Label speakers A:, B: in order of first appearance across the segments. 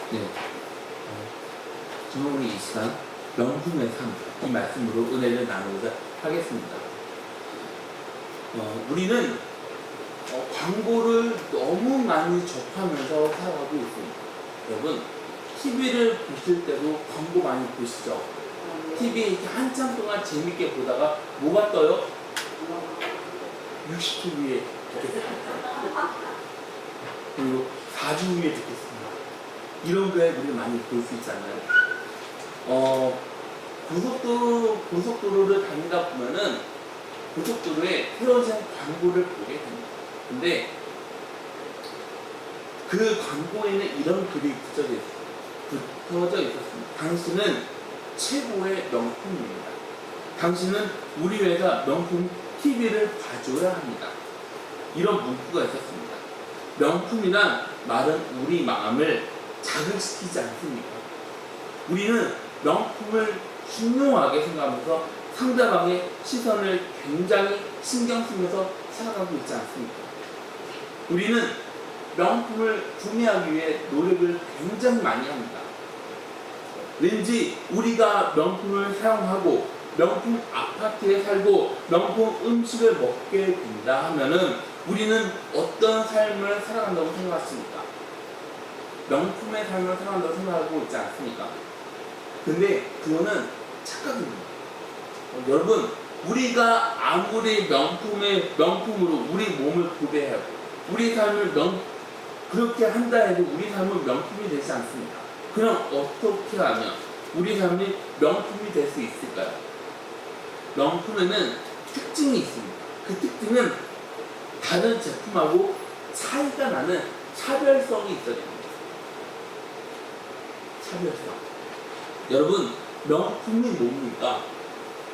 A: 네. 저는 오늘 이 시간 명품의 삶, 이 말씀으로 은혜를 나누고자 하겠습니다. 우리는 광고를 너무 많이 접하면서 살아가고 있습니다. 여러분, TV를 보실 때도 광고 많이 보시죠? TV에 이렇게 한참 동안 재밌게 보다가 뭐가 떠요? 60초 후에 듣겠습니다. 그리고 4주 후에 듣겠습니다. 이런 거에 우리 많이 볼 수 있잖아요. 고속도로를 다니다 보면은 고속도로에 세워진 광고를 보게 됩니다. 근데 그 광고에는 이런 글이 붙어져 있었습니다. 당신은 최고의 명품입니다. 당신은 우리 회사 명품 TV를 봐줘야 합니다. 이런 문구가 있었습니다. 명품이란 말은 우리 마음을 자극시키지 않습니까? 우리는 명품을 중요하게 생각하면서 상대방의 시선을 굉장히 신경 쓰면서 살아가고 있지 않습니까? 우리는 명품을 구매하기 위해 노력을 굉장히 많이 합니다. 왠지 우리가 명품을 사용하고 명품 아파트에 살고 명품 음식을 먹게 된다 하면은 우리는 어떤 삶을 살아간다고 생각하십니까? 명품의 삶을 살아간다고 생각하고 있지 않습니까? 근데 그거는 착각입니다. 여러분, 우리가 아무리 명품으로 우리 몸을 도배하고 우리 삶을 그렇게 한다 해도 우리 삶은 명품이 되지 않습니다. 그럼 어떻게 하면 우리 삶이 명품이 될 수 있을까요? 명품에는 특징이 있습니다. 그 특징은 다른 제품하고 차이가 나는 차별성이 있어야 됩니다. 차별성. 여러분, 명품이 뭡니까?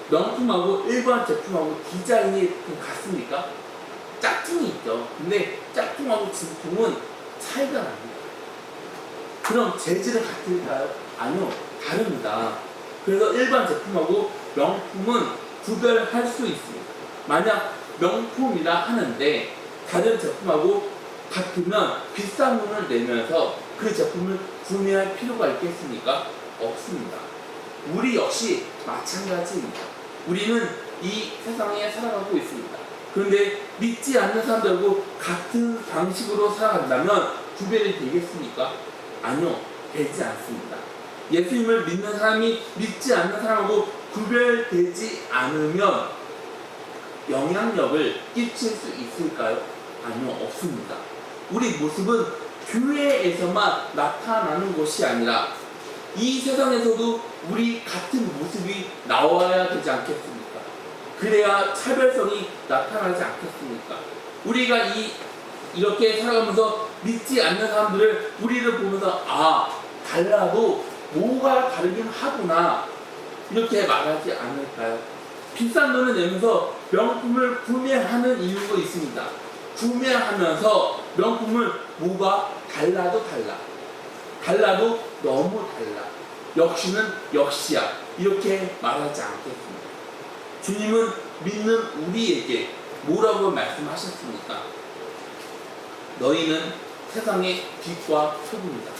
A: 명품하고 일반 제품하고 디자인이 좀 같습니까? 짝퉁이 있죠. 근데 짝퉁하고 진품은 차이가 납니다. 그럼 재질은 같을까요? 아니요, 다릅니다. 그래서 일반 제품하고 명품은 구별할 수 있습니다. 만약 명품이라 하는데 다른 제품하고 같으면 비싼 돈을 내면서 그 제품을 구매할 필요가 있겠습니까? 없습니다. 우리 역시 마찬가지입니다. 우리는 이 세상에 살아가고 있습니다. 그런데 믿지 않는 사람들하고 같은 방식으로 살아간다면 구별이 되겠습니까? 아니요, 되지 않습니다. 예수님을 믿는 사람이 믿지 않는 사람하고 구별되지 않으면 영향력을 끼칠 수 있을까요? 아니요, 없습니다. 우리 모습은 교회에서만 나타나는 것이 아니라 이 세상에서도 우리 같은 모습이 나와야 되지 않겠습니까? 그래야 차별성이 나타나지 않겠습니까? 우리가 이렇게 살아가면서 믿지 않는 사람들을 우리를 보면서 달라도 뭐가 다르긴 하구나 이렇게 말하지 않을까요? 비싼 돈을 내면서 명품을 구매하는 이유가 있습니다. 구매하면서 명품을 뭐가 달라도 너무 달라. 역시는 역시야. 이렇게 말하지 않겠습니다. 주님은 믿는 우리에게 뭐라고 말씀하셨습니까? 너희는 세상의 빛과 소금이다.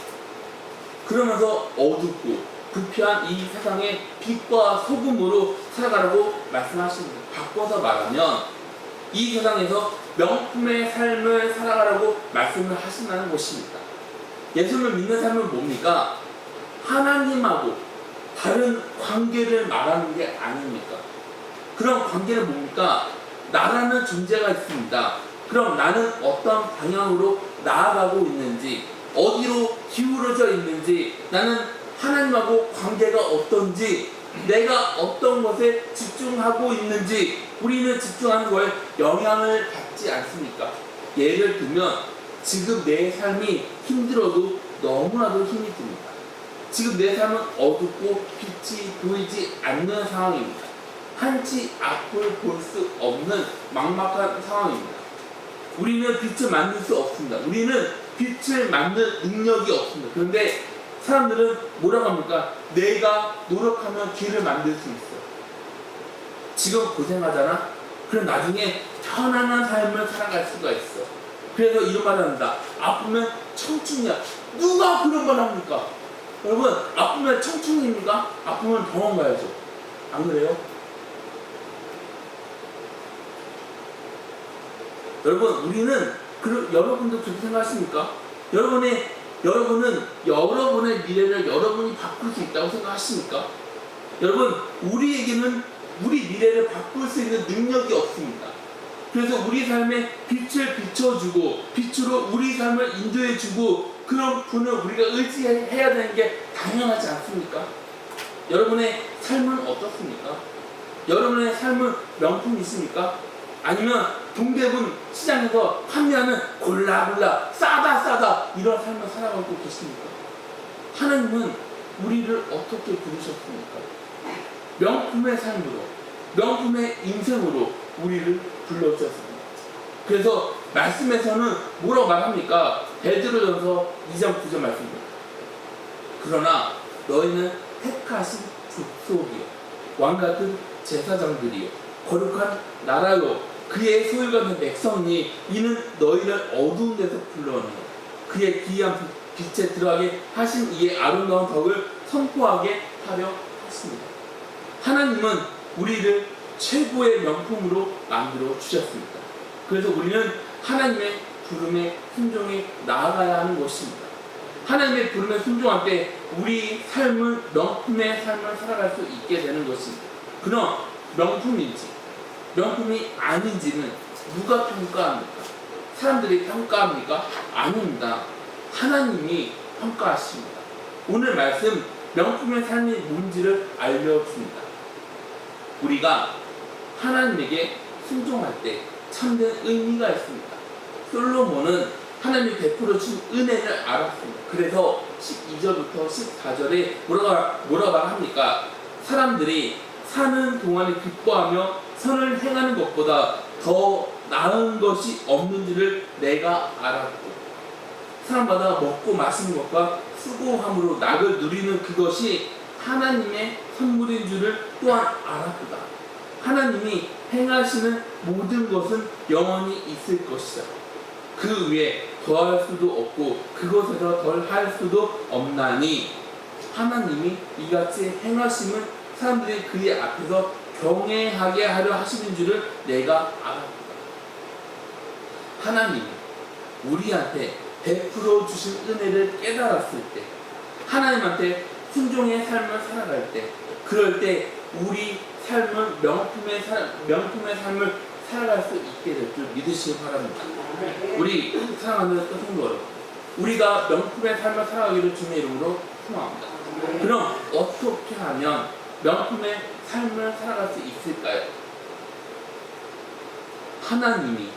A: 그러면서 어둡고 부패한 이 세상의 빛과 소금으로 살아가라고 말씀하십니다. 바꿔서 말하면 이 세상에서 명품의 삶을 살아가라고 말씀을 하신다는 것입니다. 예수님을 믿는 삶은 뭡니까? 하나님하고 다른 관계를 말하는 게 아닙니까? 그런 관계는 뭡니까? 나라는 존재가 있습니다. 그럼 나는 어떤 방향으로 나아가고 있는지, 어디로 기울어져 있는지, 나는 하나님하고 관계가 어떤지, 내가 어떤 것에 집중하고 있는지 우리는 집중하는 거에 영향을 받지 않습니까? 예를 들면 지금 내 삶이 힘들어도 너무나도 힘이 듭니다. 지금 내 삶은 어둡고 빛이 보이지 않는 상황입니다. 한치 앞을 볼 수 없는 막막한 상황입니다. 우리는 빛을 만들 수 없습니다. 우리는 빛을 만들 능력이 없습니다. 그런데 사람들은 뭐라고 합니까? 내가 노력하면 길을 만들 수 있어. 지금 고생하잖아? 그럼 나중에 편안한 삶을 살아갈 수가 있어. 그래서 이런 말을 합니다. 아프면 청춘이야. 누가 그런 말 합니까? 여러분, 아프면 청춘입니까? 아프면 병원 가야죠. 안 그래요? 여러분, 우리는 여러분도 그렇게 생각하십니까? 여러분은 여러분의 미래를 여러분이 바꿀 수 있다고 생각하십니까? 여러분, 우리에게는 우리 미래를 바꿀 수 있는 능력이 없습니다. 그래서 우리 삶에 빛을 비춰주고 빛으로 우리 삶을 인도해주고 그런 분을 우리가 의지해야 되는 게 당연하지 않습니까? 여러분의 삶은 어떻습니까? 여러분의 삶은 명품이십니까? 아니면 동대문 시장에서 판매하는 골라 싸다 이런 삶을 살아가고 계십니까? 하나님은 우리를 어떻게 부르셨습니까? 명품의 삶으로, 명품의 인생으로 우리를 불러주셨습니다. 그래서 말씀에서는 뭐라고 말합니까? 베드로전서 2장 9절 말씀입니다. 그러나 너희는 택하신 족속이요 왕같은 제사장들이요 거룩한 나라요 그의 소유가 된 백성이 이는 너희를 어두운 데서 불러내어 그의 기이한 빛에 들어가게 하신 이의 아름다운 덕을 선포하게 하려 하십니다. 하나님은 우리를 최고의 명품으로 만들어 주셨습니다. 그래서 우리는 하나님의 부름에 순종해 나아가야 하는 것입니다. 하나님의 부름에 순종할 때 우리 삶을 명품의 삶을 살아갈 수 있게 되는 것입니다. 그럼 명품인지 명품이 아닌지는 누가 평가합니까? 사람들이 평가합니까? 아닙니다. 하나님이 평가하십니다. 오늘 말씀 명품의 삶이 뭔지를 알려줍니다. 우리가 하나님에게 순종할 때 참된 의미가 있습니다. 솔로몬은 하나님이 베풀어 준 은혜를 알았습니다. 그래서 12절부터 14절에 뭐라고 말합니까? 사람들이 사는 동안에 기뻐하며 선을 행하는 것보다 더 나은 것이 없는지를 내가 알았고 사람마다 먹고 마시는 것과 수고함으로 낙을 누리는 그것이 하나님의 선물인 줄을 또한 알았도다. 하나님이 행하시는 모든 것은 영원히 있을 것이다. 그 위에 더할 수도 없고 그것에서 덜할 수도 없나니 하나님이 이같이 행하심은 사람들이 그의 앞에서 경외하게 하려 하시는 줄을 내가 알았다. 하나님이 우리한테 베풀어 주신 은혜를 깨달았을 때 하나님한테 순종의 삶을 살아갈 때 그럴 때 우리 삶은 명품의 삶을 살아갈 수 있게 될 줄 믿으시기 바랍니다. 우리 사랑하는 성도 여러분, 우리가 명품의 삶을 살아가기를 주님의 이름으로 소망합니다. 그럼 어떻게 하면 명품의 삶을 살아갈 수 있을까요? 하나님이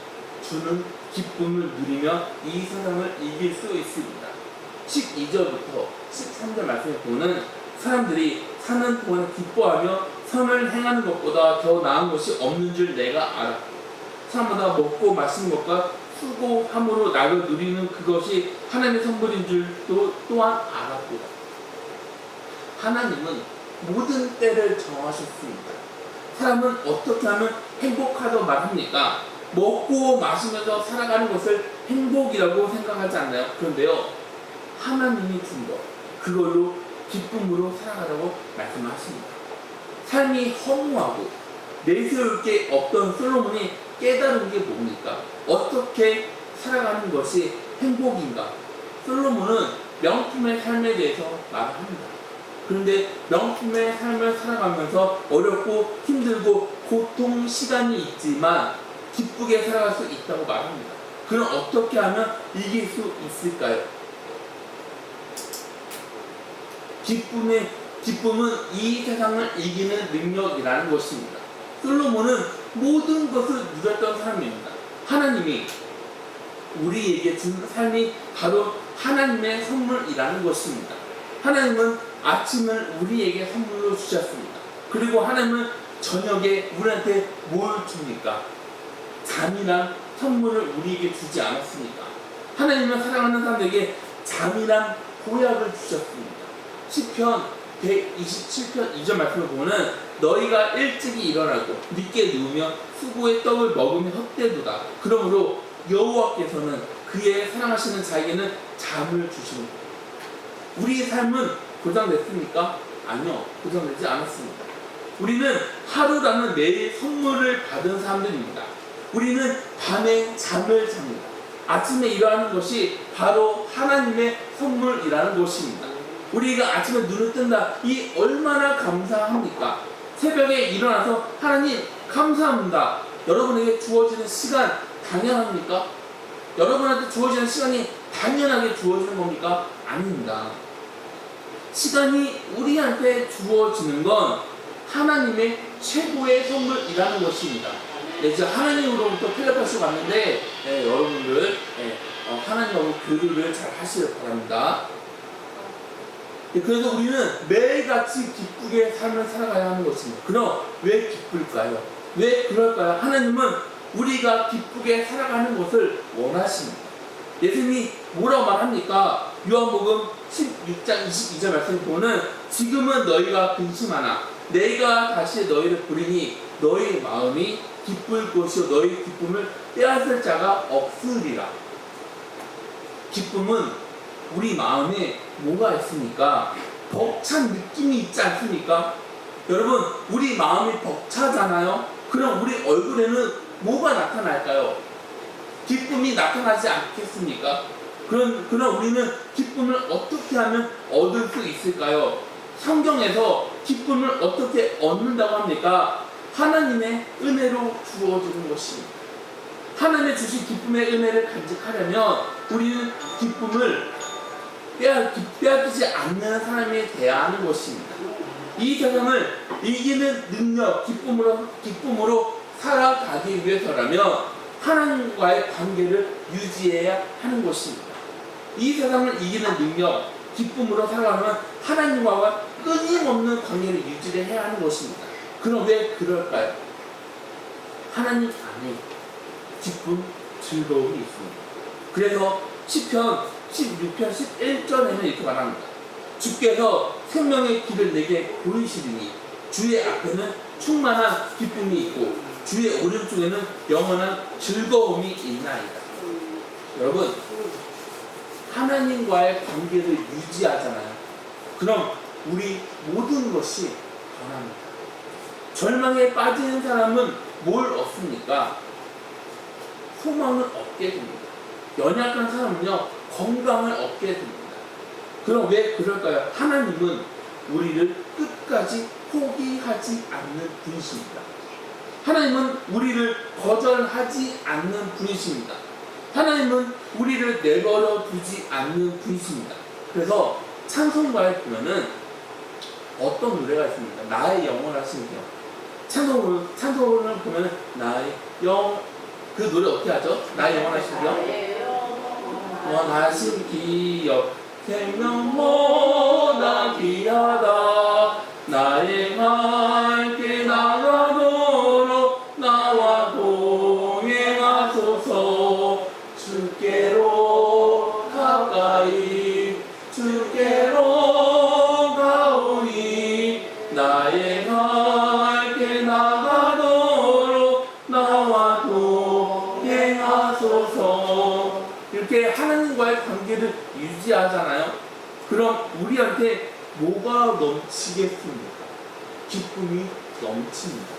A: 주는 기쁨을 누리며 이 세상을 이길 수 있습니다. 12절부터 13절 말씀에 보면 사람들이 사는 동안 기뻐하며 선을 행하는 것보다 더 나은 것이 없는 줄 내가 알았고 사람마다 먹고 마시는 것과 수고함으로 낙을 누리는 그것이 하나님의 선물인 줄도 또한 알았고 하나님은 모든 때를 정하셨습니다. 사람은 어떻게 하면 행복하다고 말합니까? 먹고 마시면서 살아가는 것을 행복이라고 생각하지 않나요? 그런데요, 하나님이 준 것, 그걸로 기쁨으로 살아가라고 말씀하십니다. 삶이 허무하고 내세울 게 없던 솔로몬이 깨달은 게 뭡니까? 어떻게 살아가는 것이 행복인가? 솔로몬은 명품의 삶에 대해서 말합니다. 그런데 명품의 삶을 살아가면서 어렵고 힘들고 고통 시간이 있지만 기쁘게 살아갈 수 있다고 말합니다. 그럼 어떻게 하면 이길 수 있을까요? 기쁨은 이 세상을 이기는 능력이라는 것입니다. 솔로몬은 모든 것을 누렸던 사람입니다. 하나님이 우리에게 준 삶이 바로 하나님의 선물이라는 것입니다. 하나님은 아침을 우리에게 선물로 주셨습니다. 그리고 하나님은 저녁에 우리한테 뭘 줍니까? 잠이란 선물을 우리에게 주지 않았습니까? 하나님은 사랑하는 사람들에게 잠이란 보약을 주셨습니다. 시편 127편 2절 말씀을 보면 너희가 일찍이 일어나고 늦게 누우며 수고의 떡을 먹으며 헛되도다. 그러므로 여호와께서는 그의 사랑하시는 자에게는 잠을 주십니다. 우리의 삶은 보장됐습니까? 아니요, 보장되지 않았습니다. 우리는 하루라는 매일 선물을 받은 사람들입니다. 우리는 밤에 잠을 잡니다. 아침에 일어나는 것이 바로 하나님의 선물이라는 것입니다. 우리가 아침에 눈을 뜬다, 이 얼마나 감사합니까? 새벽에 일어나서 하나님 감사합니다. 여러분에게 주어지는 시간 당연합니까? 여러분한테 주어지는 시간이 당연하게 주어지는 겁니까? 아닙니다. 시간이 우리한테 주어지는 건 하나님의 최고의 선물이라는 것입니다. 이제 하나님으로부터 텔레파시가 왔는데 여러분들 하나님하고 교류를 잘 하시길 바랍니다. 그래서 우리는 매일같이 기쁘게 삶을 살아가야 하는 것입니다. 그럼 왜 기쁠까요? 왜 그럴까요? 하나님은 우리가 기쁘게 살아가는 것을 원하십니다. 예수님이 뭐라고 말합니까? 요한복음 16장 22절 말씀을 보면 지금은 너희가 근심하나 내가 다시 너희를 부리니 너희 마음이 기쁠 것이요 너희 기쁨을 빼앗을 자가 없으리라. 기쁨은 우리 마음에 뭐가 있습니까? 벅찬 느낌이 있지 않습니까? 여러분, 우리 마음이 벅차잖아요? 그럼 우리 얼굴에는 뭐가 나타날까요? 기쁨이 나타나지 않겠습니까? 그럼 우리는 기쁨을 어떻게 하면 얻을 수 있을까요? 성경에서 기쁨을 어떻게 얻는다고 합니까? 하나님의 은혜로 주어지는 것입니다. 하나님의 주신 기쁨의 은혜를 간직하려면 우리는 기쁨을 빼앗기지 않는 사람이 되어야 하는 것입니다. 이 세상을 이기는 능력, 기쁨으로 살아가기 위해서라면 하나님과의 관계를 유지해야 하는 것입니다. 이 세상을 이기는 능력, 기쁨으로 살아가면 하나님과 끊임없는 관계를 유지해야 하는 것입니다. 그럼 왜 그럴까요? 하나님 안에 기쁨, 즐거움이 있습니다. 그래서 시편 16편 11절에는 이렇게 말합니다. 주께서 생명의 길을 내게 보이시리니 주의 앞에는 충만한 기쁨이 있고 주의 오른쪽에는 영원한 즐거움이 있나이다. 여러분, 하나님과의 관계를 유지하잖아요. 그럼 우리 모든 것이 변합니다. 절망에 빠지는 사람은 뭘 얻습니까? 소망을 얻게 됩니다. 연약한 사람은요, 건강을 얻게 됩니다. 그럼 왜 그럴까요? 하나님은 우리를 끝까지 포기하지 않는 분이십니다. 하나님은 우리를 거절하지 않는 분이십니다. 하나님은 우리를 내버려 두지 않는 분이십니다. 그래서 찬송가에 보면은 어떤 노래가 있습니까? 나의 영원하신 기억. 찬송을 보면은 그 노래 어떻게 하죠? 나의 영원하신 기억. 원하신 기억 생명보다 귀하다. 나의 갈길 나가도록 나와 동행하소서. 주께로 가까이 주께로 가오니 나의 갈길 나가도록 나와 동행하소서. 이렇게 하나님과의 관계를 유지하잖아요. 그럼 우리한테 뭐가 넘치겠습니까? 기쁨이 넘칩니다.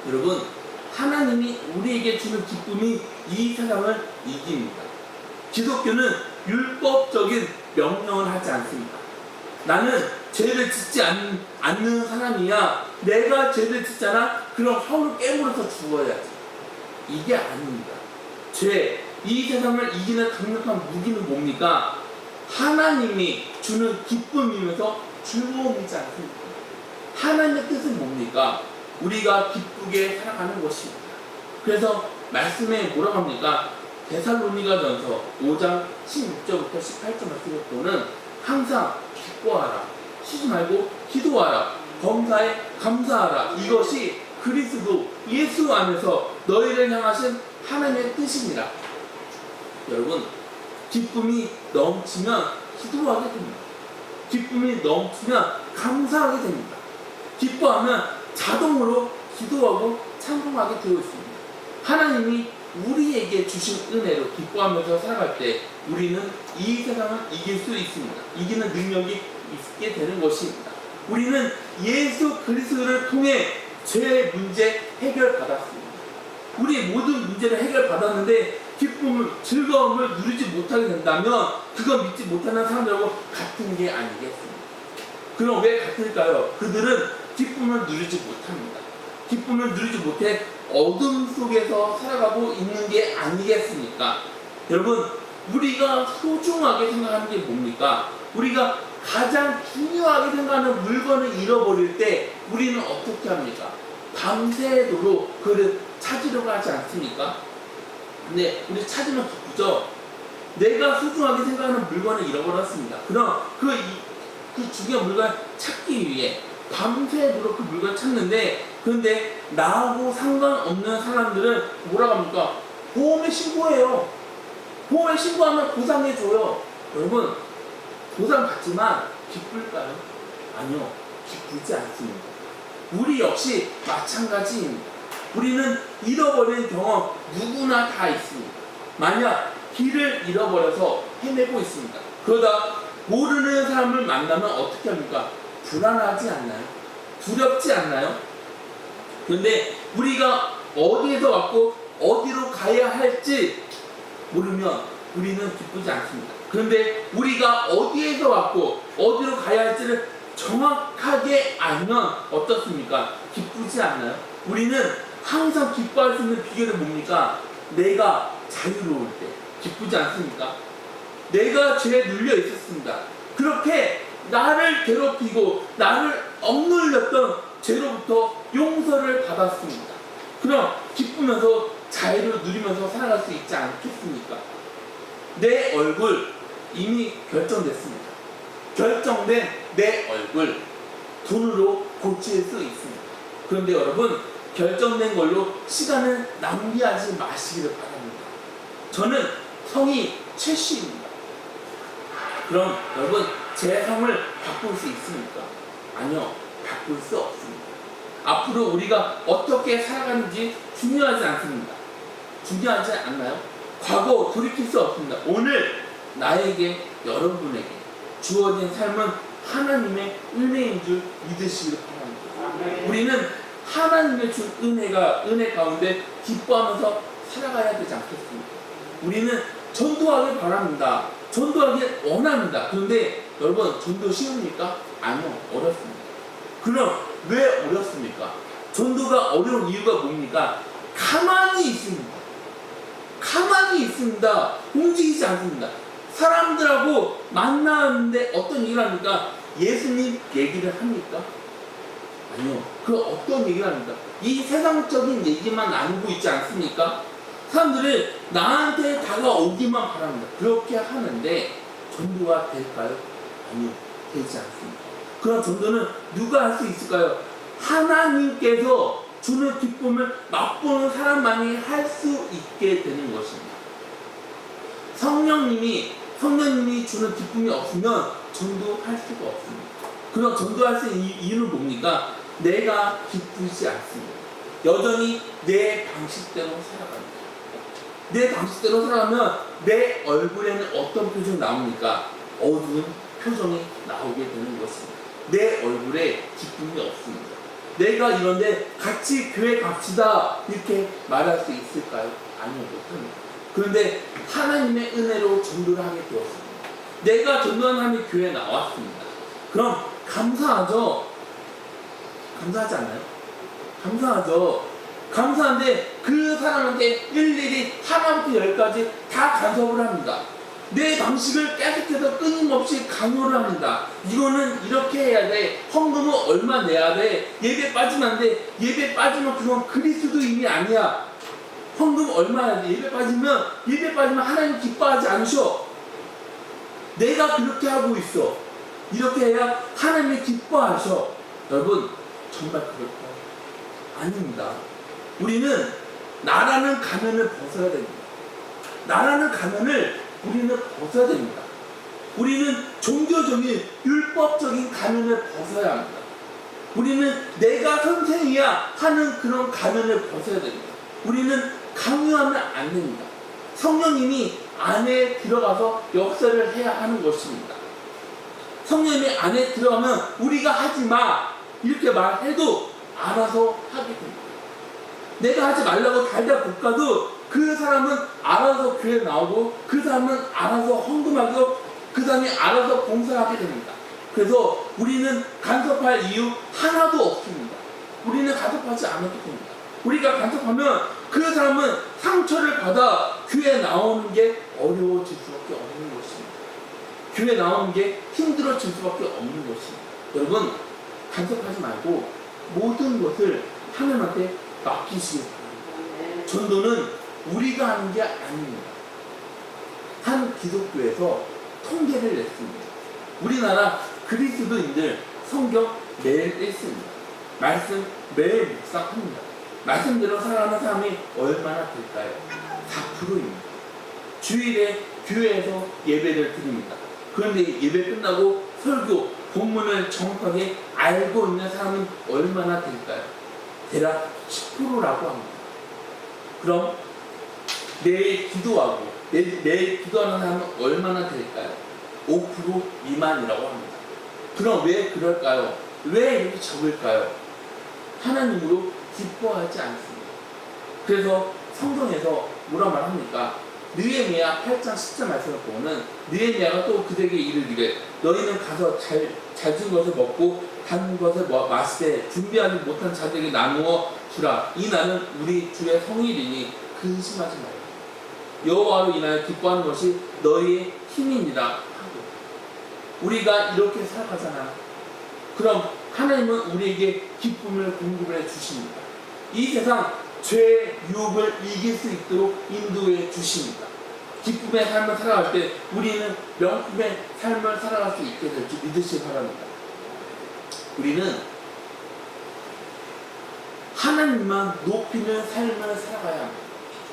A: 여러분, 하나님이 우리에게 주는 기쁨이 이 세상을 이깁니다. 기독교는 율법적인 명령을 하지 않습니다. 나는 죄를 짓지 않는 사람이야. 내가 죄를 짓잖아? 그럼 형을 깨물어서 죽어야지. 이게 아닙니다. 이 세상을 이기는 강력한 무기는 뭡니까? 하나님이 주는 기쁨이면서 즐거움이지 않습니까? 하나님의 뜻은 뭡니까? 우리가 기쁘게 살아가는 것입니다. 그래서 말씀에 뭐라고 합니까? 데살로니가전서 5장 16절부터 18절 말씀을 보면 항상 기뻐하라, 쉬지 말고 기도하라, 범사에 감사하라. 이것이 그리스도 예수 안에서 너희를 향하신 하나님의 뜻입니다. 여러분, 기쁨이 넘치면 기도하게 됩니다. 기쁨이 넘치면 감사하게 됩니다. 기뻐하면 자동으로 기도하고 찬송하게 되어 있습니다. 하나님이 우리에게 주신 은혜로 기뻐하면서 살아갈 때 우리는 이 세상을 이길 수 있습니다. 이기는 능력이 있게 되는 것입니다. 우리는 예수 그리스도를 통해 죄의 문제 해결받았습니다. 우리의 모든 문제를 해결받았는데 기쁨을, 즐거움을 누리지 못하게 된다면 그건 믿지 못하는 사람들하고 같은 게 아니겠습니까? 그럼 왜 같을까요? 그들은 기쁨을 누리지 못합니다. 기쁨을 누리지 못해 어둠 속에서 살아가고 있는 게 아니겠습니까? 여러분, 우리가 소중하게 생각하는 게 뭡니까? 우리가 가장 중요하게 생각하는 물건을 잃어버릴 때 우리는 어떻게 합니까? 밤새도록 그를 찾으려고 하지 않습니까? 근데 우리 찾으면 기쁘죠? 내가 소중하게 생각하는 물건을 잃어버렸습니다. 그럼 그 중요한 물건을 찾기 위해 밤새도록 그 물건을 찾는데, 그런데 나하고 상관없는 사람들은 뭐라고 합니까? 보험에 신고해요. 보험에 신고하면 보상해줘요. 여러분, 보상 받지만 기쁠까요? 아니요, 기쁘지 않습니다. 우리 역시 마찬가지입니다. 우리는 잃어버린 경험 누구나 다 있습니다. 만약 길을 잃어버려서 헤매고 있습니다. 그러다 모르는 사람을 만나면 어떻게 합니까? 불안하지 않나요? 두렵지 않나요? 그런데 우리가 어디에서 왔고 어디로 가야 할지 모르면 우리는 기쁘지 않습니다. 그런데 우리가 어디에서 왔고 어디로 가야 할지를 정확하게 알면 어떻습니까? 기쁘지 않나요? 우리는 항상 기뻐할 수 있는 비결은 뭡니까? 내가 자유로울 때 기쁘지 않습니까? 내가 죄에 눌려 있었습니다. 그렇게 나를 괴롭히고 나를 억눌렸던 죄로부터 용서를 받았습니다. 그럼 기쁘면서 자유를 누리면서 살아갈 수 있지 않겠습니까? 내 얼굴 이미 결정됐습니다. 결정된 내 얼굴 돈으로 고칠 수 있습니다. 그런데 여러분, 결정된 걸로 시간을 낭비하지 마시기를 바랍니다. 저는 성이 최씨입니다. 그럼 여러분, 제 성을 바꿀 수 있습니까? 아니요, 바꿀 수 없습니다. 앞으로 우리가 어떻게 살아가는지 중요하지 않습니다. 중요하지 않나요? 과거 돌이킬 수 없습니다. 오늘 나에게, 여러분에게 주어진 삶은 하나님의 은혜인 줄 믿으시길 바랍니다. 우리는 하나님의 준 은혜 가운데 기뻐하면서 살아가야 되지 않겠습니까? 우리는 전도하길 바랍니다. 전도하길 원합니다. 그런데 여러분, 전도 쉬웁니까? 아니요, 어렵습니다. 그럼 왜 어렵습니까? 전도가 어려운 이유가 뭡니까? 가만히 있습니다. 가만히 있습니다. 움직이지 않습니다. 사람들하고 만나는데 어떤 얘기를 합니까? 예수님 얘기를 합니까? 아니요. 그 어떤 얘기를 합니까? 이 세상적인 얘기만 나누고 있지 않습니까? 사람들이 나한테 다가오기만 바랍니다. 그렇게 하는데 전도가 될까요? 아니요, 되지 않습니다. 그럼 전도는 누가 할 수 있을까요? 하나님께서 주는 기쁨을 맛보는 사람만이 할 수 있게 되는 것입니다. 성령님이 주는 기쁨이 없으면 전도할 수가 없습니다. 그럼 전도할 수 있는 이유는 뭡니까? 내가 기쁘지 않습니다. 여전히 내 방식대로 살아갑니다. 내 방식대로 살아가면 내 얼굴에는 어떤 표정이 나옵니까? 어두운 표정이 나오게 되는 것입니다. 내 얼굴에 기쁨이 없습니다. 내가 이런데 같이 교회 갑시다 이렇게 말할 수 있을까요? 아니요, 못합니다. 그런데 하나님의 은혜로 전도를 하게 되었습니다. 내가 전도하는 하나님의 교회에 나왔습니다. 그럼 감사하죠? 감사하지 않나요? 감사하죠. 감사한데 그 사람한테 일일이 하나부터 열까지 다 간섭을 합니다. 내 방식을 계속해서 끊임없이 강요를 합니다. 이거는 이렇게 해야 돼. 헌금은 얼마 내야 돼. 예배 빠지면 안 돼. 예배 빠지면 그건 그리스도인이 아니야. 헌금 얼마 해야 돼. 예배 빠지면 하나님 기뻐하지 않으셔. 내가 그렇게 하고 있어. 이렇게 해야 하나님이 기뻐하셔. 여러분, 정말 그럴까요? 아닙니다. 우리는 나라는 가면을 벗어야 됩니다. 나라는 가면을 우리는 벗어야 됩니다. 우리는 종교적인 율법적인 가면을 벗어야 합니다. 우리는 내가 선생이야 하는 그런 가면을 벗어야 됩니다. 우리는 강요하면 안 됩니다. 성령님이 안에 들어가서 역사를 해야 하는 것입니다. 성령님이 안에 들어가면 우리가 하지 마 이렇게 말해도 알아서 하게 됩니다. 내가 하지 말라고 달달 볶아도 그 사람은 알아서 교회 나오고 그 사람은 알아서 헌금하고 그 사람이 알아서 봉사하게 됩니다. 그래서 우리는 간섭할 이유 하나도 없습니다. 우리는 간섭하지 않아도 됩니다. 우리가 간섭하면 그 사람은 상처를 받아 교회 나오는 게 어려워질 수밖에 없는 것입니다. 교회 나오는 게 힘들어질 수밖에 없는 것입니다. 여러분, 간섭하지 말고 모든 것을 하나님한테 맡기시기 바랍니다. 전도는 우리가 하는 게 아닙니다. 한 기독교에서 통계를 냈습니다. 우리나라 그리스도인들 성경 매일 읽습니다. 말씀 매일 묵상합니다. 말씀대로 살아가는 사람이 얼마나 될까요? 4%입니다. 주일에 교회에서 예배를 드립니다. 그런데 예배 끝나고 설교, 본문을 정확하게 알고 있는 사람은 얼마나 될까요? 대략 10%라고 합니다. 그럼 매일 기도하고 매일 기도하는 사람은 얼마나 될까요? 5% 미만이라고 합니다. 그럼 왜 그럴까요? 왜 이렇게 적을까요? 하나님으로 기뻐하지 않습니다. 그래서 성경에서 뭐라 말합니까? 느헤미야 8장 10절 말씀을 보면 느헤미야가 또 그들에게 이르기를 너희는 가서 잘 준 것을 먹고 단 것을 마시되 준비하지 못한 자들에게 나누어 주라. 이 날은 우리 주의 성일이니 근심하지 말라. 여호와로 인하여 기뻐하는 것이 너희의 힘이니라 하고. 우리가 이렇게 살아가잖아. 그럼 하나님은 우리에게 기쁨을 공급해 주십니다. 이 세상 죄의 유혹을 이길 수 있도록 인도해 주십니다. 기쁨의 삶을 살아갈 때 우리는 명품의 삶을 살아갈 수 있게 될 줄 믿으시기 바랍니다. 우리는 하나님만 높이는 삶을 살아가야 합니다.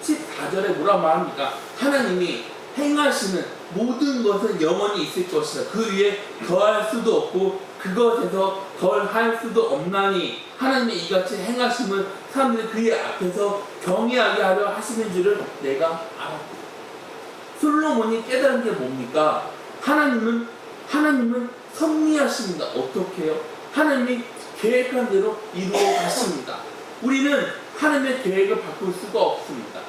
A: 14절에 뭐라 말합니까? 하나님이 행하시는 모든 것은 영원히 있을 것이다. 그 위에 더할 수도 없고 그것에서 덜할 수도 없나니 하나님이 이같이 행하심을 사람들이 그의 앞에서 경외하게 하려 하시는 줄을 내가 알았다. 솔로몬이 깨달은 게 뭡니까? 하나님은 섭리하십니다. 어떻게 해요? 하나님이 계획한 대로 이루어 가십니다. 우리는 하나님의 계획을 바꿀 수가 없습니다.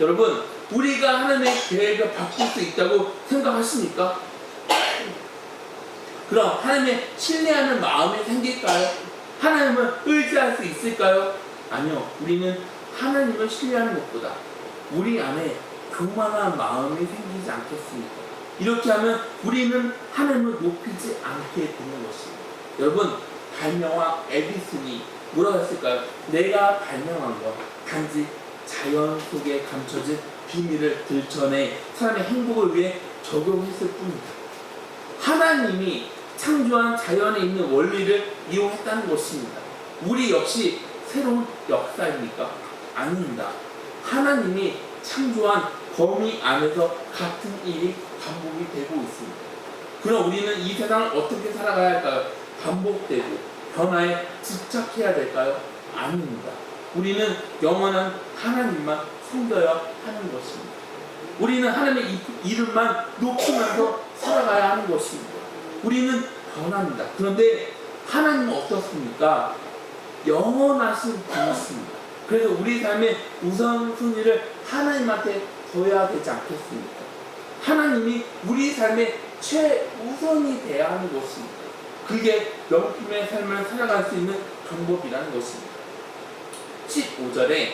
A: 여러분, 우리가 하나님의 계획을 바꿀 수 있다고 생각하십니까? 그럼 하나님의 신뢰하는 마음이 생길까요? 하나님을 의지할 수 있을까요? 아니요. 우리는 하나님을 신뢰하는 것보다 우리 안에 교만한 마음이 생기지 않겠습니까? 이렇게 하면 우리는 하나님을 높이지 않게 되는 것입니다. 여러분, 발명왕 에디슨이 뭐라고 했을까요? 내가 발명한 건 단지 자연 속에 감춰진 비밀을 들춰내 사람의 행복을 위해 적용했을 뿐입니다. 하나님이 창조한 자연에 있는 원리를 이용했다는 것입니다. 우리 역시 새로운 역사입니까? 아닙니다. 하나님이 창조한 범위 안에서 같은 일이 반복이 되고 있습니다. 그럼 우리는 이 세상을 어떻게 살아가야 할까요? 반복되고 변화에 집착해야 될까요? 아닙니다. 우리는 영원한 하나님만 섬겨야 하는 것입니다. 우리는 하나님의 이름만 높이면서 살아가야 하는 것입니다. 우리는 변합니다. 그런데 하나님은 어떻습니까? 영원하신 분이십니다. 그래서 우리 삶의 우선순위를 하나님한테 둬야 되지 않겠습니까? 하나님이 우리 삶의 최우선이 돼야 하는 것입니다. 그게 명품의 삶을 살아갈 수 있는 방법이라는 것입니다. 15절에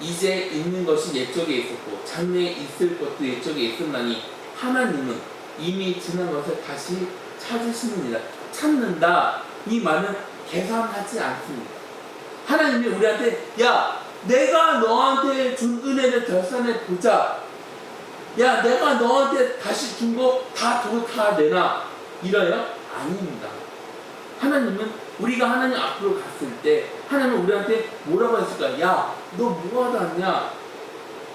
A: 이제 있는 것이 옛적에 있었고 장래에 있을 것도 옛적에 있었나니 하나님은 이미 지난 것을 다시 찾으시느니라. 찾는다. 이 말은 계산하지 않습니다. 하나님이 우리한테 야, 내가 너한테 준 은혜를 결산해 보자. 야, 내가 너한테 다시 준 거 다 돌아내나. 이래요? 아닙니다. 하나님은 우리가 하나님 앞으로 갔을 때 하나님은 우리한테 뭐라고 했을까? 야, 너 뭐하다 왔냐?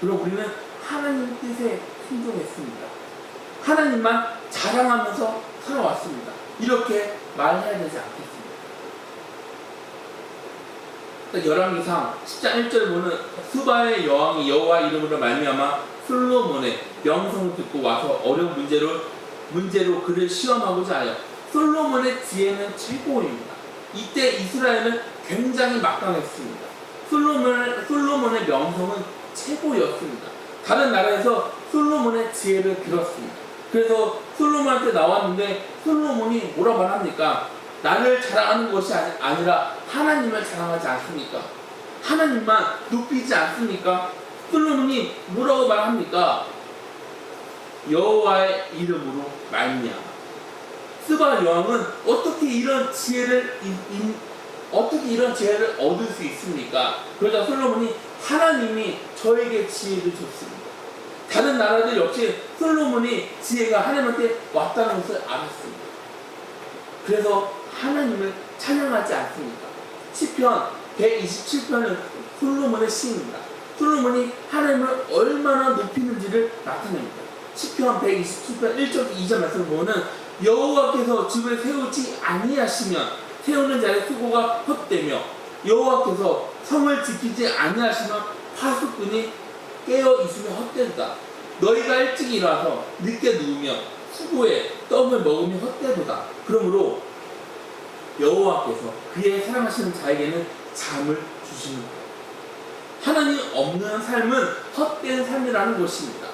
A: 그럼 우리는 하나님 뜻에 순종했습니다. 하나님만 자랑하면서 살아왔습니다. 이렇게 말해야 되지 않겠습니까? 열왕기상 10장 1절에 보는 수바의 여왕이 여호와 이름으로 말미암아 솔로몬의 명성을 듣고 와서 어려운 문제로 그를 시험하고자 하여 솔로몬의 지혜는 최고입니다. 이때 이스라엘은 굉장히 막강했습니다. 솔로몬의 명성은 최고였습니다. 다른 나라에서 솔로몬의 지혜를 들었습니다. 그래서 솔로몬한테 나왔는데 솔로몬이 뭐라고 말합니까? 나를 자랑하는 것이 아니라 하나님을 자랑하지 않습니까? 하나님만 높이지 않습니까? 솔로몬이 뭐라고 말합니까? 여호와의 이름으로 말미암아. 스바 여왕은 어떻게 이런 지혜를 얻을 수 있습니까? 그러자 솔로몬이 하나님이 저에게 지혜를 줬습니다. 다른 나라들 역시 솔로몬이 지혜가 하나님한테 왔다는 것을 알았습니다. 그래서 하나님을 찬양하지 않습니까? 시편 127편은 솔로몬의 시입니다. 솔로몬이 하나님을 얼마나 높이는지를 나타냅니다. 시편 127편 1절 2절 말씀을 보면 여호와께서 집을 세우지 아니하시면 세우는 자의 수고가 헛되며 여호와께서 성을 지키지 아니하시면 파수꾼이 깨어 있으면 헛되다. 너희가 일찍 일어나서 늦게 누우며 수고에 떡을 먹으면 헛되도다. 그러므로 여호와께서 그의 사랑하시는 자에게는 잠을 주시는 거예요. 하나님 없는 삶은 헛된 삶이라는 것입니다.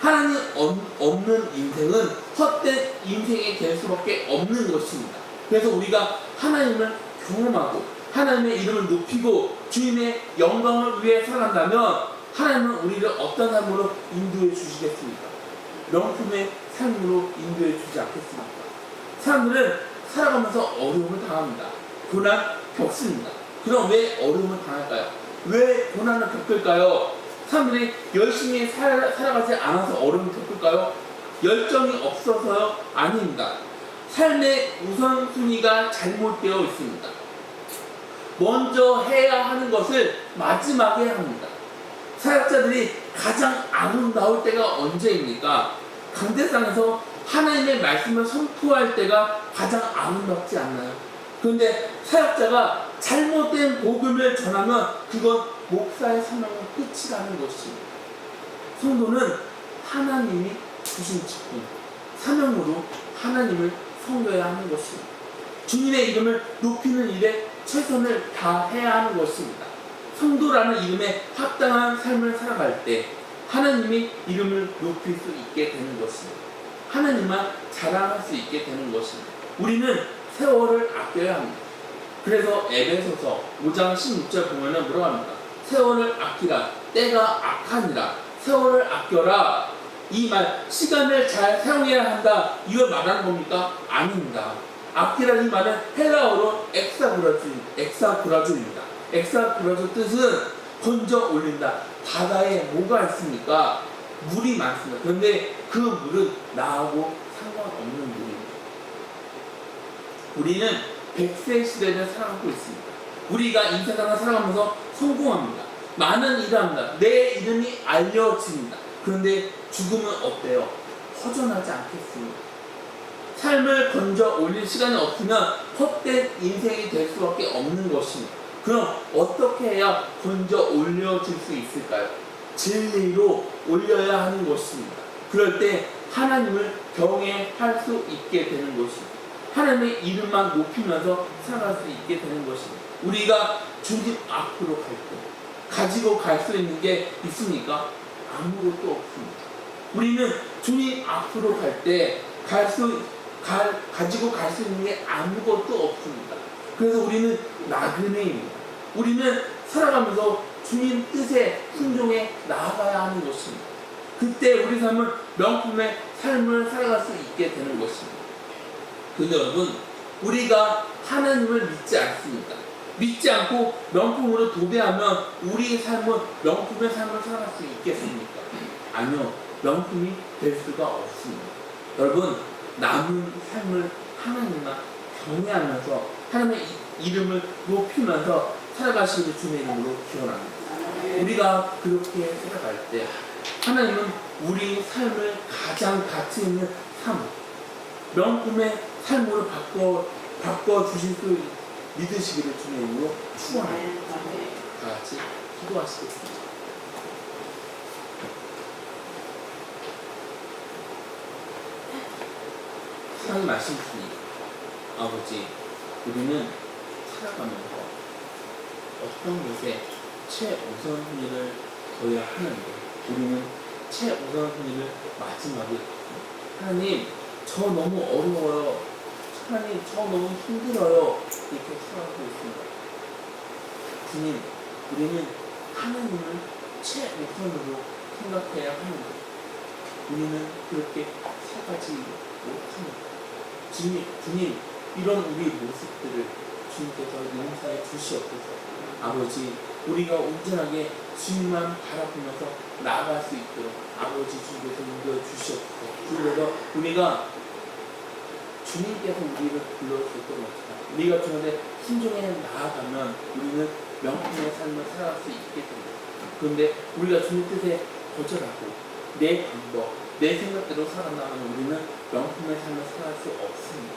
A: 하나님 없는 인생은 헛된 인생이 될 수밖에 없는 것입니다. 그래서 우리가 하나님을 경험하고 하나님의 이름을 높이고 주님의 영광을 위해 살아간다면 하나님은 우리를 어떤 삶으로 인도해 주시겠습니까? 명품의 삶으로 인도해 주지 않겠습니까? 사람들은 살아가면서 어려움을 당합니다. 고난 겪습니다. 그럼 왜 어려움을 당할까요? 왜 고난을 겪을까요? 사람들이 열심히 살아가지 않아서 어려움을 겪을까요? 열정이 없어서요? 아닙니다. 삶의 우선순위가 잘못되어 있습니다. 먼저 해야 하는 것을 마지막에 합니다. 사역자들이 가장 아름다울 때가 언제입니까? 강대상에서 하나님의 말씀을 선포할 때가 가장 아름답지 않나요? 그런데 사역자가 잘못된 복음을 전하면 그건 목사의 사명은 끝이라는 것입니다. 성도는 하나님이 주신 직분, 사명으로 하나님을 섬겨야 하는 것입니다. 주님의 이름을 높이는 일에 최선을 다해야 하는 것입니다. 성도라는 이름에 합당한 삶을 살아갈 때 하나님이 이름을 높일 수 있게 되는 것입니다. 하나님만 자랑할 수 있게 되는 것입니다. 우리는 세월을 아껴야 합니다. 그래서 에베소서 5장 16절 보면은 뭐라고 합니까? 세월을 아끼라, 때가 악하니라. 세월을 아껴라. 이 말, 시간을 잘 사용해야 한다. 이걸 말하는 겁니까? 아닙니다. 아끼라 이 말은 헬라어로 엑사브라주입니다. 엑사브라주 뜻은 건져 올린다. 바다에 뭐가 있습니까? 물이 많습니다. 그런데 그 물은 나하고 상관없는 물입니다. 우리는 100세 시대를 살아가고 있습니다. 우리가 이 세상을 살아가면서 성공합니다. 많은 일을 합니다. 내 이름이 알려집니다. 그런데 죽으면 어때요? 허전하지 않겠습니다. 삶을 건져 올릴 시간이 없으면 헛된 인생이 될 수밖에 없는 것입니다. 그럼 어떻게 해야 건져 올려질 수 있을까요? 진리로 올려야 하는 것입니다. 그럴 때 하나님을 경외할 수 있게 되는 것입니다. 하나님의 이름만 높이면서 살아갈 수 있게 되는 것입니다. 우리가 주님 앞으로 갈 때 가지고 갈 수 있는 게 있습니까? 아무것도 없습니다. 우리는 주님 앞으로 갈 때 가지고 갈 수 있는 게 아무것도 없습니다. 그래서 우리는 나그네입니다. 우리는 살아가면서 주님 뜻에 순종해 나아가야 하는 것입니다. 그때 우리 삶은 명품의 삶을 살아갈 수 있게 되는 것입니다. 근데 여러분, 우리가 하나님을 믿지 않습니다. 믿지 않고 명품으로 도배하면 우리의 삶은 명품의 삶을 살아갈 수 있겠습니까? 아니요. 명품이 될 수가 없습니다. 여러분, 남은 삶을 하나님만 경외하면서 하나님의 이름을 높이면서 살아가시는 주님의 이름으로 기원합니다. 우리가 그렇게 살아갈 때 하나님은 우리 삶을 가장 가치 있는 삶, 명품의 삶으로 바꿔 주실 수 믿으시기를 주의 이름으로 축원합니다. 다 같이 기도하시겠습니다. 하나님 말씀 주님, 아버지, 우리는 살아가면서 어떤 것에 최우선순위를 둬야 하는데 우리는 최우선순위를 마지막에 하나님, 저 너무 어려워요. 하나님, 저 너무 힘들어요. 이렇게 생각하고 있습니다. 주님, 우리는 하나님을 최우선으로 생각해야 하는데 우리는 그렇게 살아가지 못합니다. 주님, 이런 우리 모습들을 주님께서 용서해 주시옵소서. 아버지, 우리가 온전하게 주님만 바라보면서 나아갈 수 있도록 아버지 주님께서 인도해 주시옵소서. 그래서 우리가 주님께서 우리를 불러주실 때마다 우리가 주님한테 순종해 나아가면 우리는 명품의 삶을 살아갈 수 있게 됩니다. 그런데 우리가 주님 뜻에 거절하고 내 방법, 내 생각대로 살아나가면 우리는 명품의 삶을 살아갈 수 없습니다.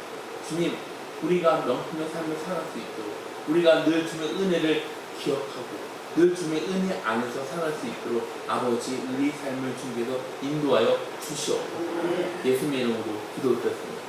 A: 주님, 우리가 명품의 삶을 살아갈 수 있도록 우리가 늘 주님의 은혜를 기억하고 늘 주님의 은혜 안에서 살아갈 수 있도록 아버지 우리 삶을 주님께서 인도하여 주시옵소서. 예수님의 이름으로 기도드렸습니다.